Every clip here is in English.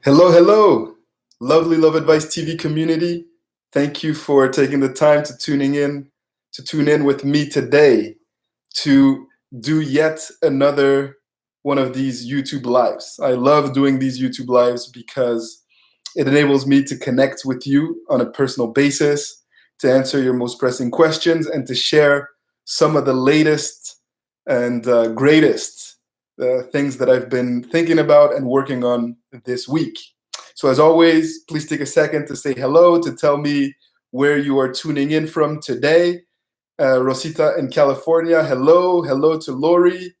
Hello, hello, lovely Love Advice TV community. Thank you for taking the time to tune in with me today to do yet another one of these YouTube lives. I love doing these YouTube lives because it enables me to connect with you on a personal basis, to answer your most pressing questions, and to share some of the latest and greatest things that I've been thinking about and working on this week. So, as always, please take a second to say hello, to tell me where you are tuning in from today. Rosita in California, hello. Hello to Lori.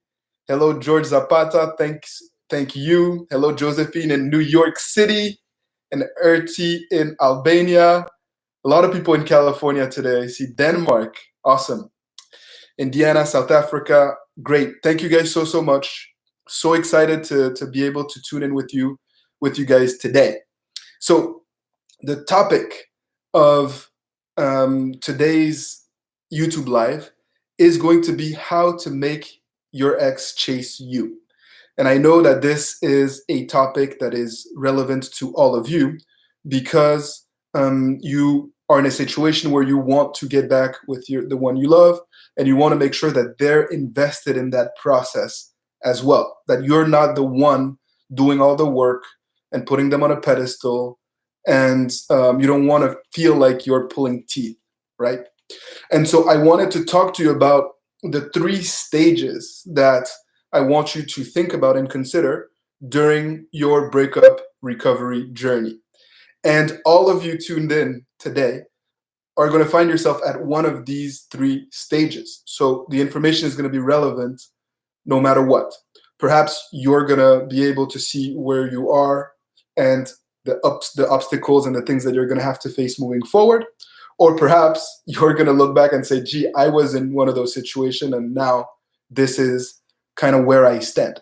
Hello, George Zapata. Thank you. Hello, Josephine in New York City, and Erti in Albania. A lot of people in California today. I see Denmark. Awesome. Indiana, South Africa. Great. Thank you guys so much. So excited to be able to tune in with you guys today. So the topic of today's YouTube live is going to be how to make your ex chase you. And I know that this is a topic that is relevant to all of you because you are in a situation where you want to get back with the one you love, and you want to make sure that they're invested in that process as well, that you're not the one doing all the work and putting them on a pedestal, and you don't want to feel like you're pulling teeth, right? And so I wanted to talk to you about the 3 stages that I want you to think about and consider during your breakup recovery journey. And all of you tuned in today are going to find yourself at one of these 3 stages. So the information is going to be relevant no matter what. Perhaps you're going to be able to see where you are and the obstacles and the things that you're going to have to face moving forward. Or perhaps you're going to look back and say, gee, I was in one of those situations, and now this is kind of where I stand.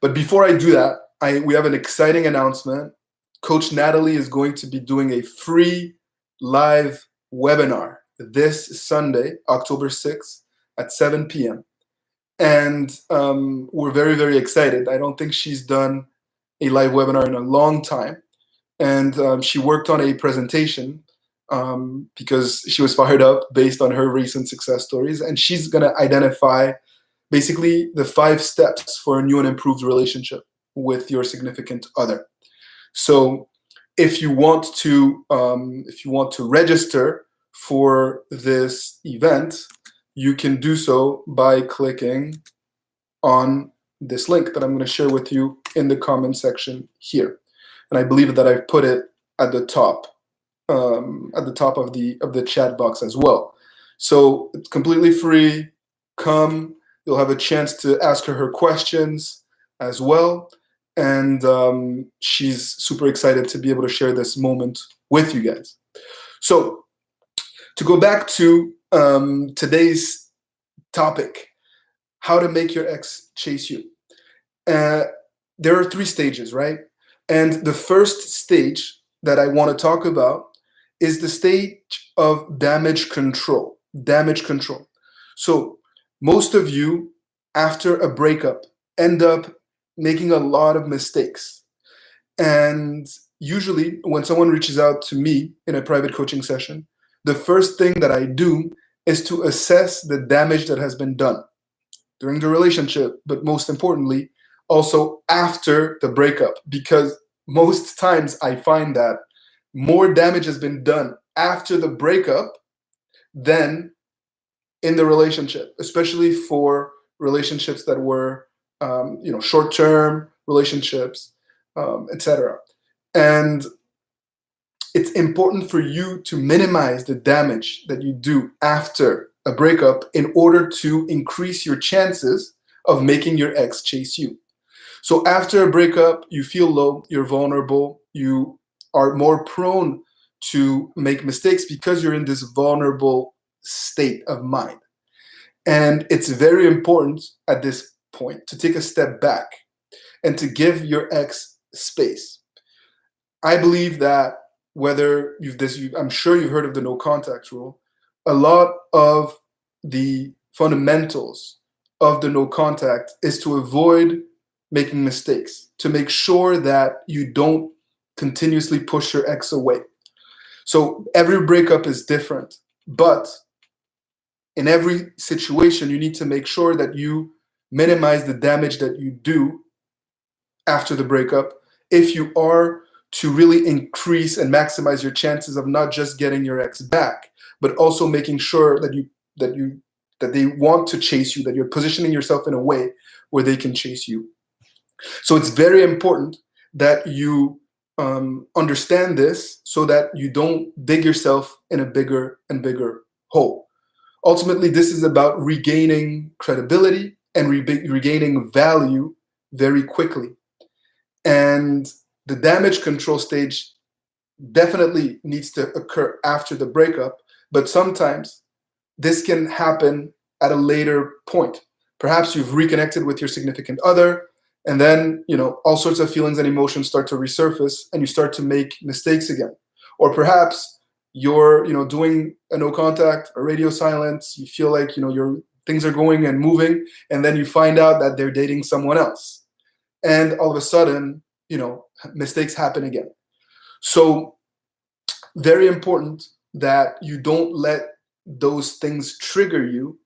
But before I do that, we have an exciting announcement. Coach Natalie is going to be doing a free live webinar this Sunday, October 6th at 7 p.m. And we're very, very excited. I don't think she's done a live webinar in a long time. And she worked on a presentation because she was fired up based on her recent success stories. And she's going to identify basically the 5 steps for a new and improved relationship with your significant other. So if you want to register for this event, you can do so by clicking on this link that I'm going to share with you in the comment section here. And I believe that I've put it at the top of the chat box as well. So it's completely free. Come, you'll have a chance to ask her questions as well. And she's super excited to be able to share this moment with you guys. So to go back to today's topic, how to make your ex chase you. There are 3 stages, right? And the first stage that I want to talk about is the stage of damage control. Damage control. So most of you, after a breakup, end up making a lot of mistakes. And usually when someone reaches out to me in a private coaching session, the first thing that I do is to assess the damage that has been done during the relationship, but most importantly, also after the breakup, because most times I find that more damage has been done after the breakup than in the relationship, especially for relationships that were short-term relationships, etc. And it's important for you to minimize the damage that you do after a breakup in order to increase your chances of making your ex chase you. So after a breakup, you feel low, you're vulnerable, you are more prone to make mistakes because you're in this vulnerable state of mind. And it's very important at this point to take a step back and to give your ex space. I believe that whether I'm sure you've heard of the no contact rule. A lot of the fundamentals of the no contact is to avoid making mistakes, to make sure that you don't continuously push your ex away. So every breakup is different, but in every situation, you need to make sure that you minimize the damage that you do after the breakup if you are to really increase and maximize your chances of not just getting your ex back, but also making sure that they want to chase you, that you're positioning yourself in a way where they can chase you. So it's very important that you understand this so that you don't dig yourself in a bigger and bigger hole. Ultimately, this is about regaining credibility and regaining value very quickly. And the damage control stage definitely needs to occur after the breakup, but sometimes this can happen at a later point. Perhaps you've reconnected with your significant other, and then, all sorts of feelings and emotions start to resurface and you start to make mistakes again. Or perhaps you're, doing a no contact, a radio silence, you feel like, your things are going and moving, and then you find out that they're dating someone else. And all of a sudden, mistakes happen again. So very important that you don't let those things trigger you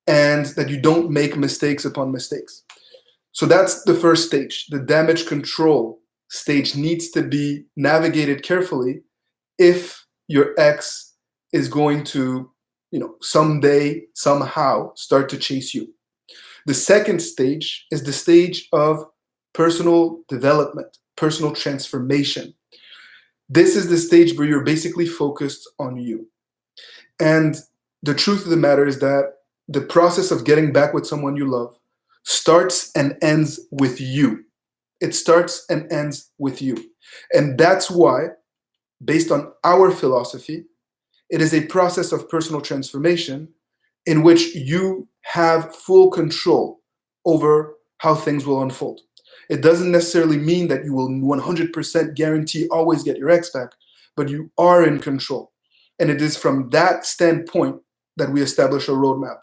and that you don't make mistakes upon mistakes. So that's the first stage. The damage control stage needs to be navigated carefully if your ex is going to, someday, somehow start to chase you. The second stage is the stage of personal development, personal transformation. This is the stage where you're basically focused on you. And the truth of the matter is that the process of getting back with someone you love starts and ends with you. It starts and ends with you. And that's why, based on our philosophy, it is a process of personal transformation in which you have full control over how things will unfold. It doesn't necessarily mean that you will 100% guarantee always get your ex back, but you are in control. And it is from that standpoint that we establish a roadmap.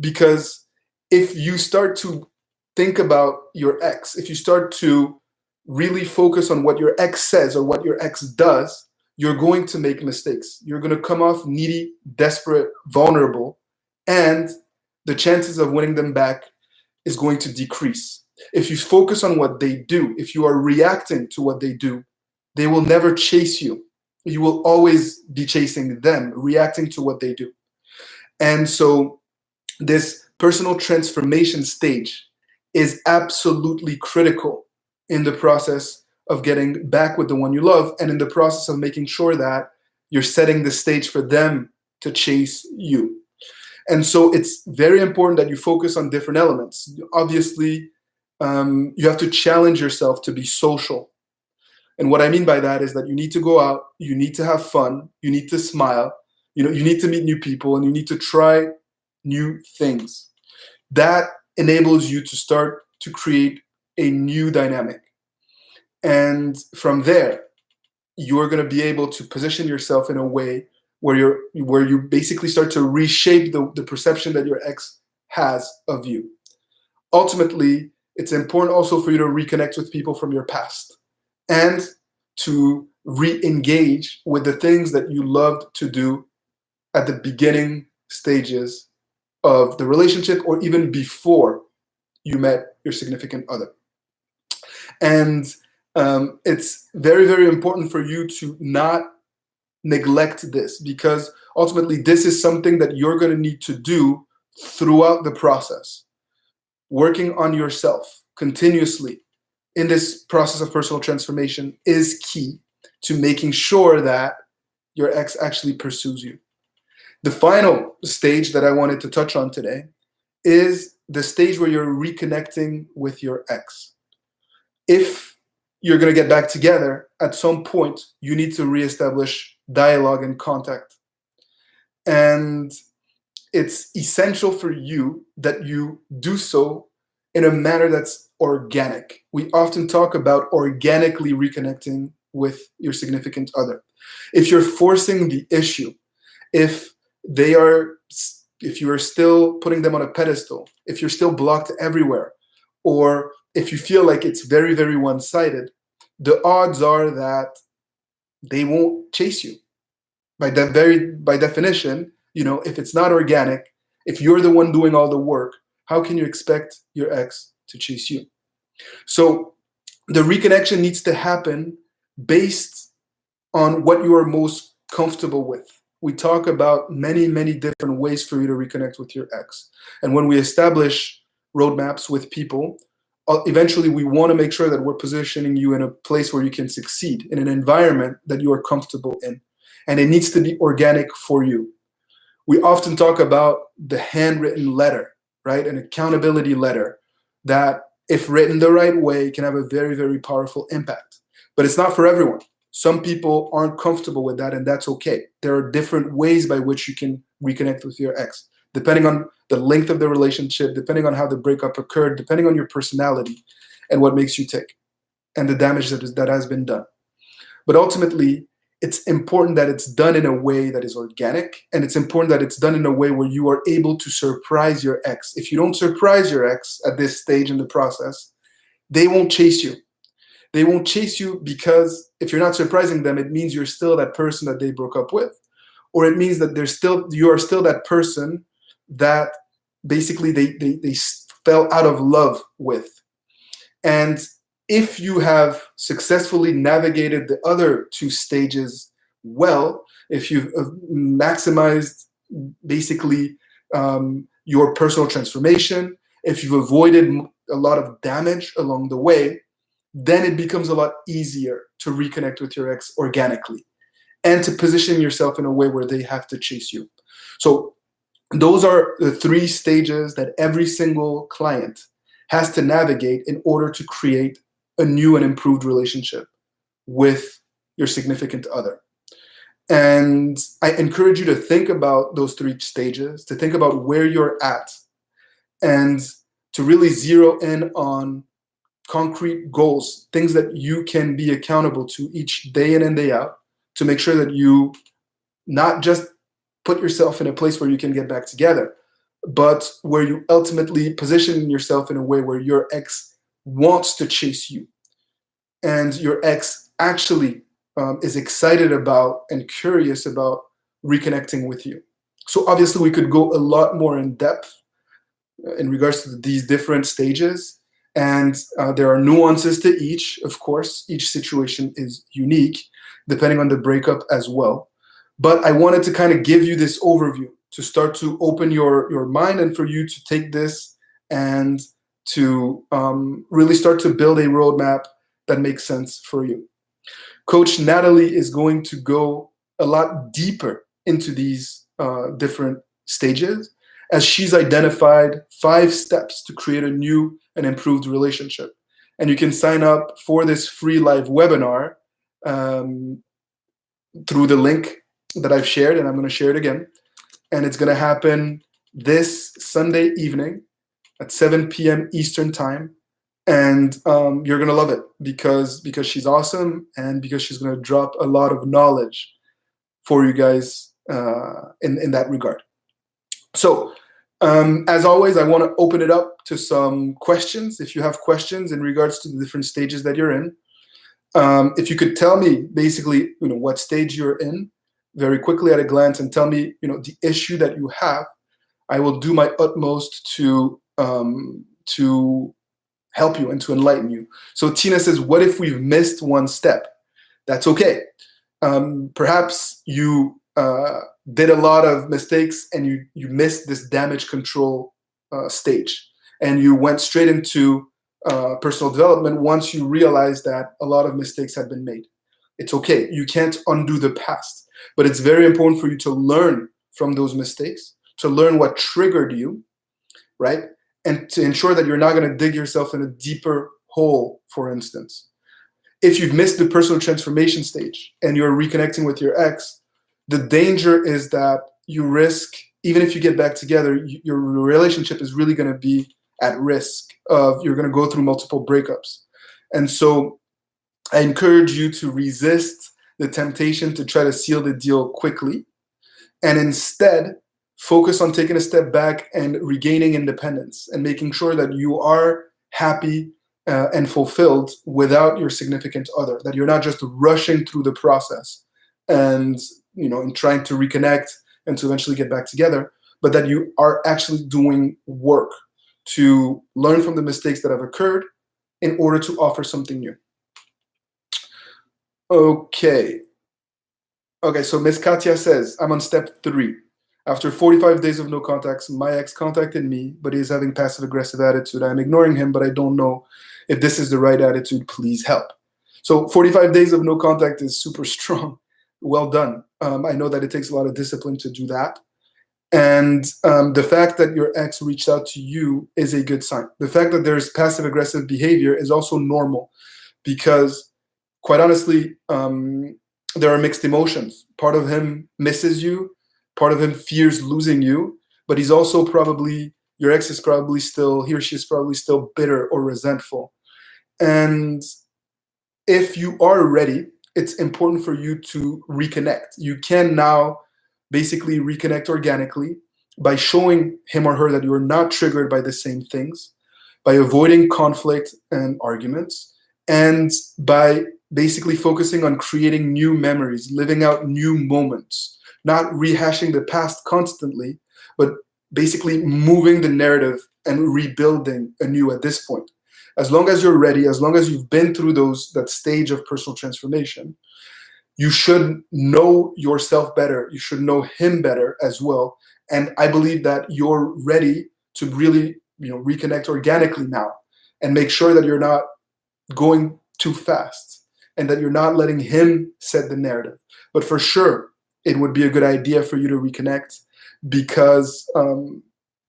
Because if you start to think about your ex, if you start to really focus on what your ex says or what your ex does, you're going to make mistakes. You're going to come off needy, desperate, vulnerable, and the chances of winning them back is going to decrease. If you focus on what they do, if you are reacting to what they do, they will never chase you. You will always be chasing them, reacting to what they do. And so this personal transformation stage is absolutely critical in the process of getting back with the one you love and in the process of making sure that you're setting the stage for them to chase you. And so it's very important that you focus on different elements. Obviously, you have to challenge yourself to be social. And what I mean by that is that you need to go out, you need to have fun, you need to smile, you need to meet new people, and you need to try new things. That enables you to start to create a new dynamic. And from there, you're going to be able to position yourself in a way where you basically start to reshape the perception that your ex has of you. Ultimately, it's important also for you to reconnect with people from your past and to re-engage with the things that you loved to do at the beginning stages of the relationship or even before you met your significant other. And it's very, very important for you to not neglect this, because ultimately this is something that you're going to need to do throughout the process. Working on yourself continuously in this process of personal transformation is key to making sure that your ex actually pursues you. The final stage that I wanted to touch on today is the stage where you're reconnecting with your ex. If you're going to get back together, at some point, you need to reestablish dialogue and contact. And it's essential for you that you do so in a manner that's organic. We often talk about organically reconnecting with your significant other. If you're forcing the issue, if you are still putting them on a pedestal, if you're still blocked everywhere, or if you feel like it's very, very one-sided, the odds are that they won't chase you. By definition, if it's not organic, if you're the one doing all the work, how can you expect your ex to chase you? So the reconnection needs to happen based on what you are most comfortable with. We talk about many, many different ways for you to reconnect with your ex. And when we establish roadmaps with people, eventually we want to make sure that we're positioning you in a place where you can succeed, in an environment that you are comfortable in. And it needs to be organic for you. We often talk about the handwritten letter, right? An accountability letter that, if written the right way, can have a very, very powerful impact. But it's not for everyone. Some people aren't comfortable with that, and that's okay. There are different ways by which you can reconnect with your ex, depending on the length of the relationship, depending on how the breakup occurred, depending on your personality and what makes you tick, and the damage that has been done. But ultimately, it's important that it's done in a way that is organic, and it's important that it's done in a way where you are able to surprise your ex. If you don't surprise your ex at this stage in the process, they won't chase you. They won't chase you because if you're not surprising them, it means you're still that person that they broke up with, or it means that you are still that person that basically they fell out of love with. And if you have successfully navigated the other two stages well, if you've maximized basically your personal transformation, if you've avoided a lot of damage along the way, then it becomes a lot easier to reconnect with your ex organically and to position yourself in a way where they have to chase you. So those are the 3 stages that every single client has to navigate in order to create a new and improved relationship with your significant other. And I encourage you to think about those 3 stages, to think about where you're at, and to really zero in on concrete goals, things that you can be accountable to each day in and day out, to make sure that you not just put yourself in a place where you can get back together, but where you ultimately position yourself in a way where your ex wants to chase you, and your ex actually is excited about and curious about reconnecting with you. So obviously we could go a lot more in depth in regards to these different stages, and there are nuances to each. Of course, each situation is unique depending on the breakup as well. But I wanted to kind of give you this overview to start to open your mind, and for you to take this and to really start to build a roadmap that makes sense for you. Coach Natalie is going to go a lot deeper into these different stages, as she's identified 5 steps to create a new and improved relationship. And you can sign up for this free live webinar through the link that I've shared, and I'm going to share it again. And it's going to happen this Sunday evening at 7 p.m. Eastern time. And you're going to love it because she's awesome, and because she's going to drop a lot of knowledge for you guys in that regard. So as always, I want to open it up to some questions. If you have questions in regards to the different stages that you're in, if you could tell me basically, what stage you're in very quickly at a glance, and tell me, the issue that you have, I will do my utmost to help you and to enlighten you. So Tina says, what if we've missed one step? That's okay. Perhaps you did a lot of mistakes, and you missed this damage control stage, and you went straight into personal development once you realized that a lot of mistakes had been made. It's okay. You can't undo the past, but it's very important for you to learn from those mistakes, to learn what triggered you, right? And to ensure that you're not going to dig yourself in a deeper hole, for instance. If you've missed the personal transformation stage and you're reconnecting with your ex, the danger is that you risk, even if you get back together, your relationship is really going to be at risk of, you're going to go through multiple breakups. And so I encourage you to resist the temptation to try to seal the deal quickly, and instead focus on taking a step back and regaining independence, and making sure that you are happy and fulfilled without your significant other, that you're not just rushing through the process and and trying to reconnect and to eventually get back together, but that you are actually doing work to learn from the mistakes that have occurred in order to offer something new. Okay. Okay, so Miss Katya says, I'm on step 3. After 45 days of no contacts, my ex contacted me, but he is having passive aggressive attitude. I'm ignoring him, but I don't know if this is the right attitude. Please help. So 45 days of no contact is super strong. Well done. I know that it takes a lot of discipline to do that. And the fact that your ex reached out to you is a good sign. The fact that there's passive aggressive behavior is also normal because, quite honestly, there are mixed emotions. Part of him misses you, part of him fears losing you, but he's also probably, your ex is probably still, he or she is probably still bitter or resentful. And if you are ready, it's important for you to reconnect. You can now basically reconnect organically by showing him or her that you are not triggered by the same things, by avoiding conflict and arguments, and by basically focusing on creating new memories, living out new moments, not rehashing the past constantly, but basically moving the narrative and rebuilding anew at this point. As long as you're ready, as long as you've been through that stage of personal transformation, you should know yourself better. You should know him better as well. And I believe that you're ready to really, reconnect organically now and make sure that you're not going too fast and that you're not letting him set the narrative. But for sure, it would be a good idea for you to reconnect because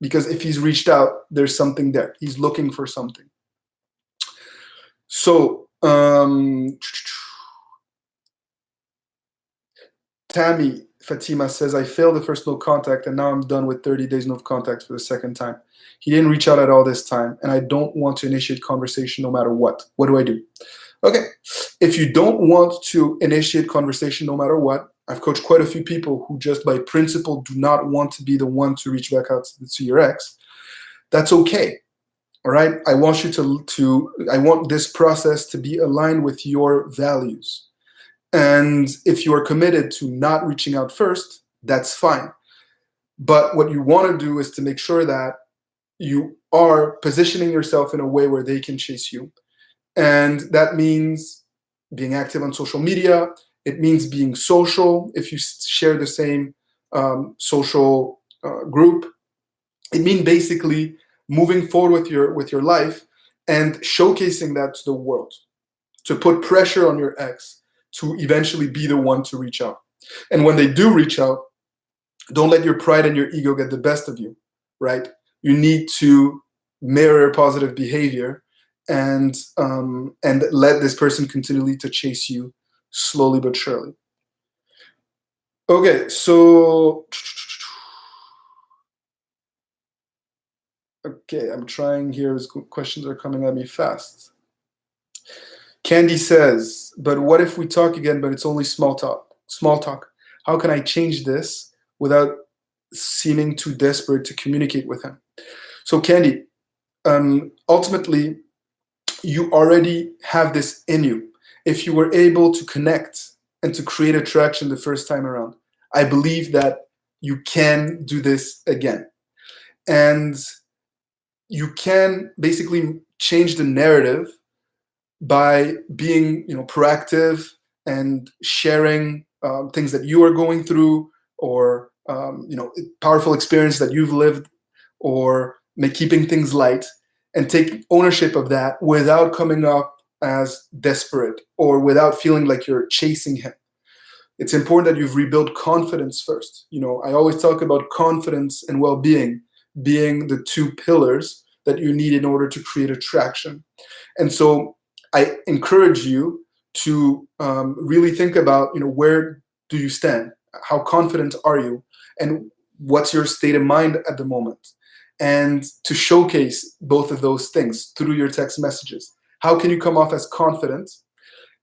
if he's reached out, there's something there. He's looking for something. So, Tammy Fatima says, I failed the first no contact and now I'm done with 30 days no contact for the second time. He didn't reach out at all this time and I don't want to initiate conversation no matter what. What do I do? Okay, if you don't want to initiate conversation no matter what, I've coached quite a few people who just by principle do not want to be the one to reach back out to your ex. That's okay. All right, I want you I want this process to be aligned with your values. And if you are committed to not reaching out first, that's fine. But what you want to do is to make sure that you are positioning yourself in a way where they can chase you. And that means being active on social media. It means being social if you share the same social group. It means basically moving forward with your life and showcasing that to the world, to put pressure on your ex to eventually be the one to reach out. And when they do reach out, don't let your pride and your ego get the best of you, right? You need to mirror positive behavior and let this person continue to chase you slowly but surely. Okay, so I'm trying here. Questions are coming at me fast. Candy says, but what if we talk again, but it's only small talk? Small talk. How can I change this without seeming too desperate to communicate with him? So Candy, ultimately, you already have this in you. If you were able to connect and to create attraction the first time around, I believe that you can do this again. And you can basically change the narrative by being proactive and sharing things that you are going through, or powerful experience that you've lived, or keeping things light, and take ownership of that without coming up as desperate or without feeling like you're chasing him. It's important that you've rebuilt confidence first. I always talk about confidence and well-being being the two pillars that you need in order to create attraction. And so I encourage you to really think about, where do you stand? How confident are you? And what's your state of mind at the moment? And to showcase both of those things through your text messages. How can you come off as confident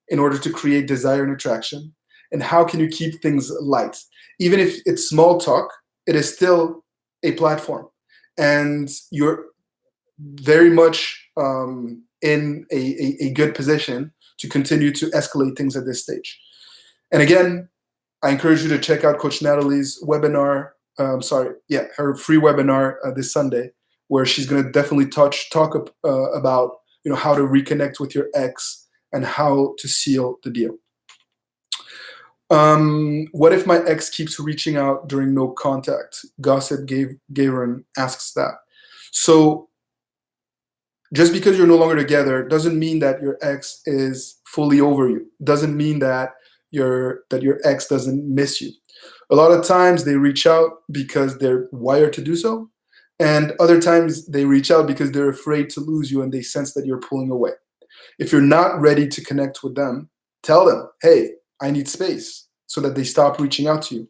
in order to create desire and attraction? And how can you keep things light? Even if it's small talk, it is still a platform. And you're very much in a good position to continue to escalate things at this stage. And again, I encourage you to check out Coach Natalie's webinar. Her free webinar this Sunday, where she's going to definitely talk about how to reconnect with your ex and how to seal the deal. What if my ex keeps reaching out during no contact? Gossip Gavin asks that. So just because you're no longer together doesn't mean that your ex is fully over you. Doesn't mean that your ex doesn't miss you. A lot of times they reach out because they're wired to do so, and other times they reach out because they're afraid to lose you and they sense that you're pulling away. If you're not ready to connect with them, tell them, hey, I need space, so that they stop reaching out to you.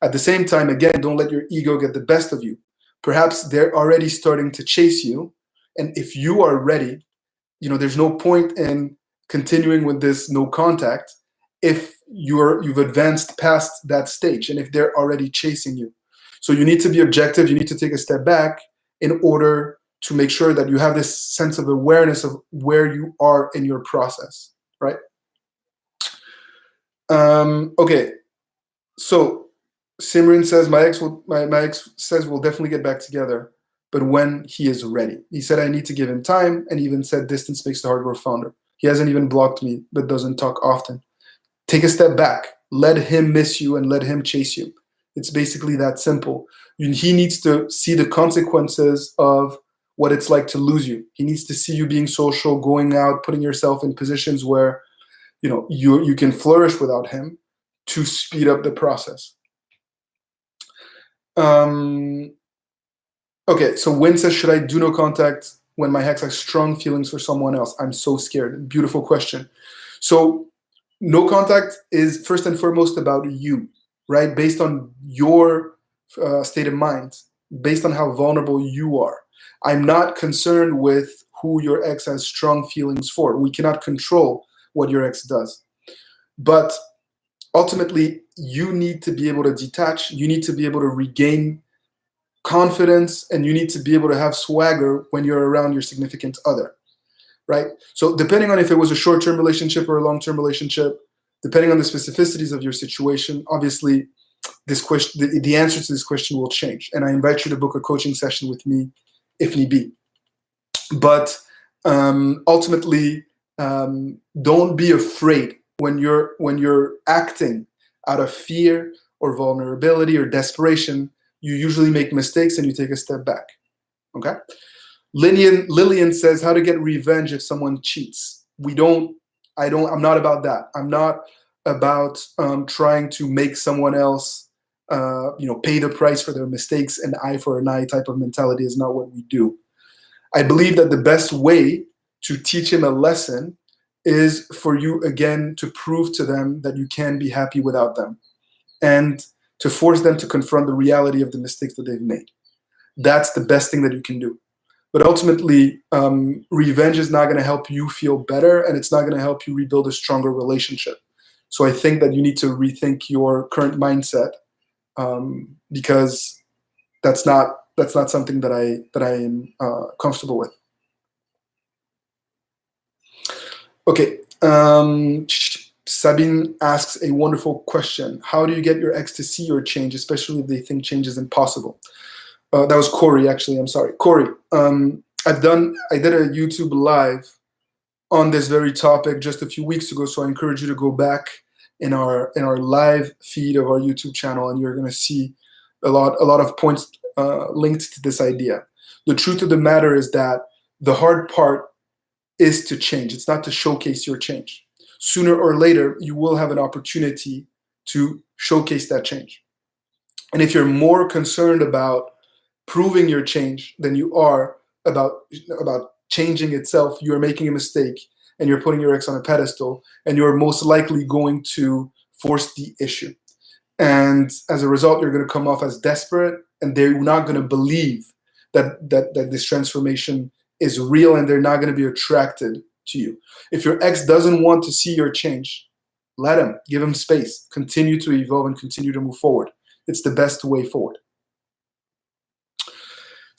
At the same time, again, don't let your ego get the best of you. Perhaps they're already starting to chase you, and if you are ready, there's no point in continuing with this no contact if you've advanced past that stage and if they're already chasing you. So you need to be objective. You need to take a step back in order to make sure that you have this sense of awareness of where you are in your process, right? Okay. So Simran says, my ex says we'll definitely get back together, but when he is ready. He said I need to give him time, and even said distance makes the heart grow fonder. He hasn't even blocked me, but doesn't talk often. Take a step back. Let him miss you and let him chase you. It's basically that simple. He needs to see the consequences of what it's like to lose you. He needs to see you being social, going out, putting yourself in positions where you can flourish without him, to speed up the process. Okay, so Win says, should I do no contact when my ex has strong feelings for someone else? I'm so scared. Beautiful question. So no contact is first and foremost about you, right? Based on your state of mind, based on how vulnerable you are. I'm not concerned with who your ex has strong feelings for. We cannot control what your ex does. But ultimately, you need to be able to detach. You need to be able to regain confidence, and you need to be able to have swagger when you're around your significant other, right? So depending on if it was a short-term relationship or a long-term relationship, depending on the specificities of your situation, obviously this question, the answer to this question will change. And I invite you to book a coaching session with me if need be. But ultimately, don't be afraid when you're acting out of fear or vulnerability or desperation. You usually make mistakes and you take a step back. Okay. Lillian says, how to get revenge if someone cheats. I'm not about that. I'm not about trying to make someone else pay the price for their mistakes. An eye for an eye type of mentality is not what we do. I believe that the best way to teach him a lesson is for you, again, to prove to them that you can be happy without them, and to force them to confront the reality of the mistakes that they've made. That's the best thing that you can do. But ultimately, revenge is not going to help you feel better, and it's not going to help you rebuild a stronger relationship. So I think that you need to rethink your current mindset, because that's not something that I am comfortable with. Okay. Sabine asks a wonderful question. How do you get your ex to see your change, especially if they think change is impossible? That was Corey, actually. I'm sorry. Corey, I did a YouTube live on this very topic just a few weeks ago, so I encourage you to go back in our live feed of our YouTube channel, and you're going to see a lot of points linked to this idea. The truth of the matter is that the hard part is to change. It's not to showcase your change. Sooner or later, you will have an opportunity to showcase that change. And if you're more concerned about proving your change than you are about changing itself, you're making a mistake and you're putting your ex on a pedestal, and you're most likely going to force the issue. And as a result, you're going to come off as desperate, and they're not going to believe that this transformation is real, and they're not going to be attracted to you. If your ex doesn't want to see your change, let him. Give him space. Continue to evolve and continue to move forward. It's the best way forward.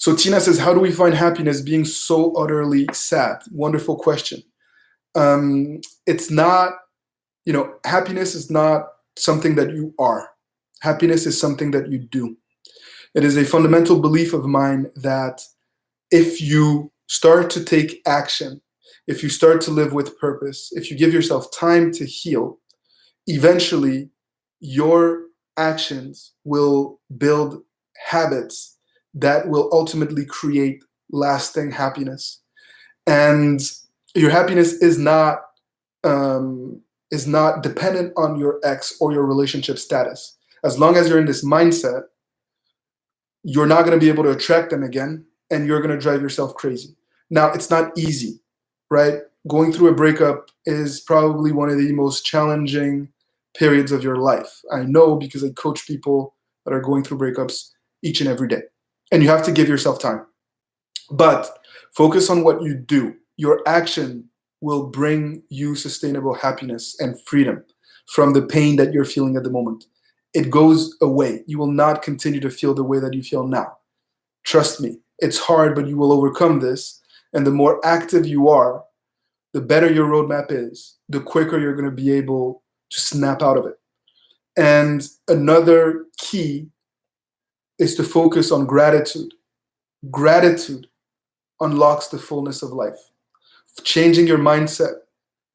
So Tina says, how do we find happiness being so utterly sad? Wonderful question. It's not, happiness is not something that you are. Happiness is something that you do. It is a fundamental belief of mine that if you start to take action, if you start to live with purpose, if you give yourself time to heal, eventually your actions will build habits that will ultimately create lasting happiness. And your happiness is not dependent on your ex or your relationship status. As long as you're in this mindset, you're not going to be able to attract them again, and you're going to drive yourself crazy. Now, it's not easy, right? Going through a breakup is probably one of the most challenging periods of your life. I know, because I coach people that are going through breakups each and every day. And you have to give yourself time. But focus on what you do. Your action will bring you sustainable happiness and freedom from the pain that you're feeling at the moment. It goes away. You will not continue to feel the way that you feel now. Trust me, it's hard, but you will overcome this. And the more active you are, the better your roadmap is, the quicker you're going to be able to snap out of it. And another key is to focus on gratitude. Gratitude unlocks the fullness of life. Changing your mindset,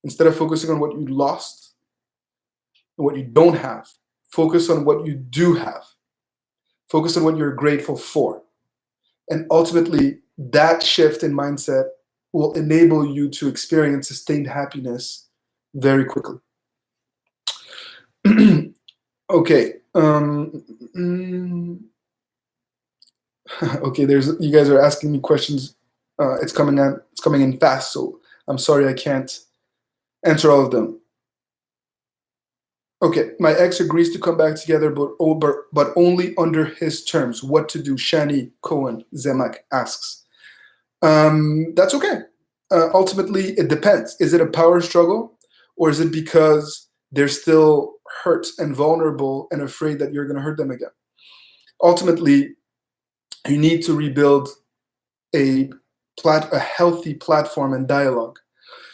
instead of focusing on what you lost and what you don't have, focus on what you do have. Focus on what you're grateful for. And ultimately, that shift in mindset will enable you to experience sustained happiness very quickly. Okay. Okay. You guys are asking me questions. It's coming in fast, so I'm sorry I can't answer all of them. Okay, my ex agrees to come back together, but only under his terms. What to do? Shani Cohen Zemak asks. That's okay. Ultimately, it depends. Is it a power struggle, or is it because they're still hurt and vulnerable and afraid that you're going to hurt them again? Ultimately, you need to rebuild a healthy platform and dialogue.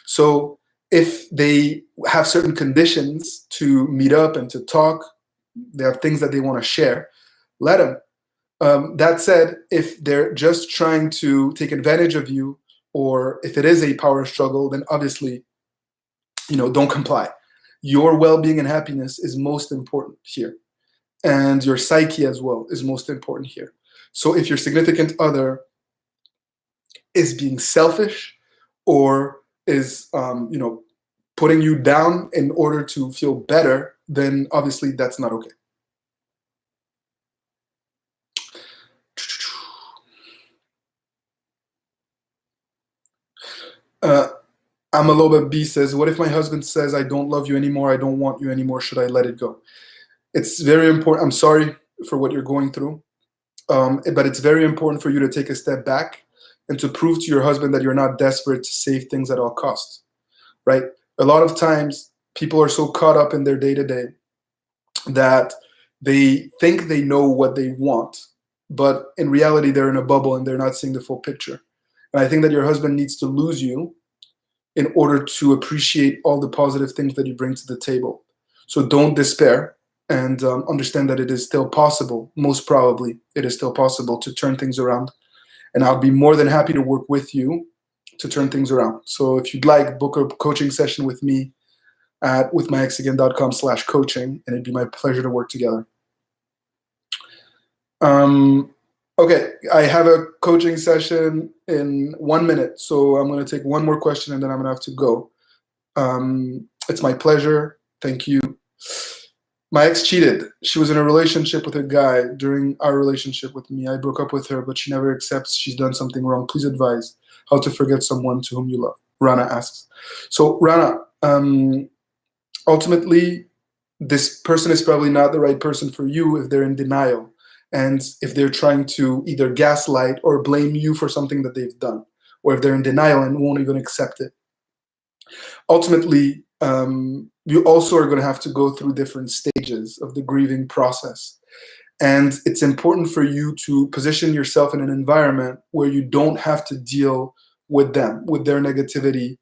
So if they have certain conditions to meet up and to talk, they have things that they want to share, let them. That said, if they're just trying to take advantage of you, or if it is a power struggle, then obviously, don't comply. Your well-being and happiness is most important here. And your psyche as well is most important here. So if your significant other is being selfish, or is putting you down in order to feel better, then obviously that's not okay. Amaloba B says, what if my husband says, I don't love you anymore, I don't want you anymore, should I let it go? It's very important. I'm sorry for what you're going through, but it's very important for you to take a step back and to prove to your husband that you're not desperate to save things at all costs, right? A lot of times people are so caught up in their day-to-day that they think they know what they want, but in reality they're in a bubble and they're not seeing the full picture. And I think that your husband needs to lose you in order to appreciate all the positive things that you bring to the table. So don't despair, and understand that it is still possible. Most probably it is still possible to turn things around, and I'll be more than happy to work with you to turn things around. So if you'd like, book a coaching session with me at withmyexagain.com/coaching, and it'd be my pleasure to work together. Okay, I have a coaching session in 1 minute, so I'm going to take one more question and then I'm going to have to go. It's my pleasure. Thank you. My ex cheated. She was in a relationship with a guy during our relationship with me. I broke up with her, but she never accepts she's done something wrong. Please advise how to forget someone to whom you love. Rana asks. So Rana, ultimately, this person is probably not the right person for you if they're in denial, and if they're trying to either gaslight or blame you for something that they've done, or if they're in denial and won't even accept it. Ultimately, you also are going to have to go through different stages of the grieving process. And it's important for you to position yourself in an environment where you don't have to deal with them, with their negativity,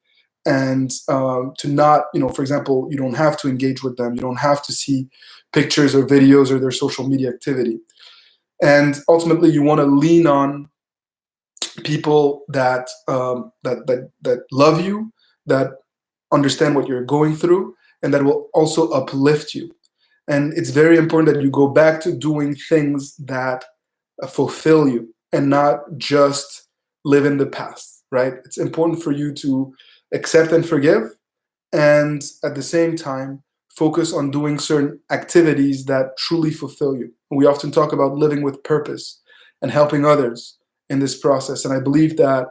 and to not, for example, you don't have to engage with them. You don't have to see pictures or videos or their social media activity. And ultimately, you want to lean on people that love you, that understand what you're going through, and that will also uplift you. And it's very important that you go back to doing things that fulfill you and not just live in the past, right? It's important for you to accept and forgive, and at the same time, focus on doing certain activities that truly fulfill you. We often talk about living with purpose and helping others in this process. And I believe that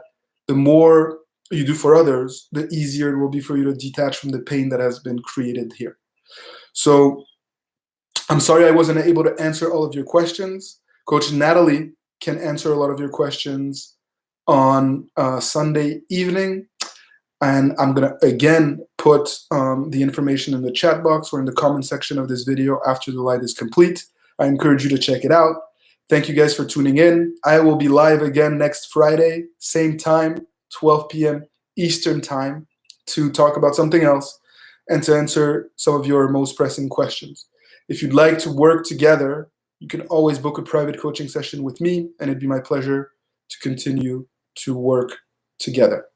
the more you do for others, the easier it will be for you to detach from the pain that has been created here. So I'm sorry I wasn't able to answer all of your questions. Coach Natalie can answer a lot of your questions on Sunday evening. And I'm going to, again, put the information in the chat box or in the comment section of this video after the live is complete. I encourage you to check it out. Thank you guys for tuning in. I will be live again next Friday, same time, 12 p.m. Eastern time, to talk about something else and to answer some of your most pressing questions. If you'd like to work together, you can always book a private coaching session with me, and it'd be my pleasure to continue to work together.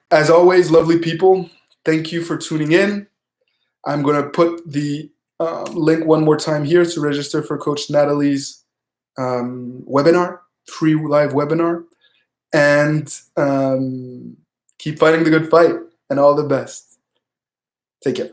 As always, lovely people, thank you for tuning in. I'm going to put the link one more time here to register for Coach Natalie's webinar, free live webinar. And keep fighting the good fight, and all the best. Take care.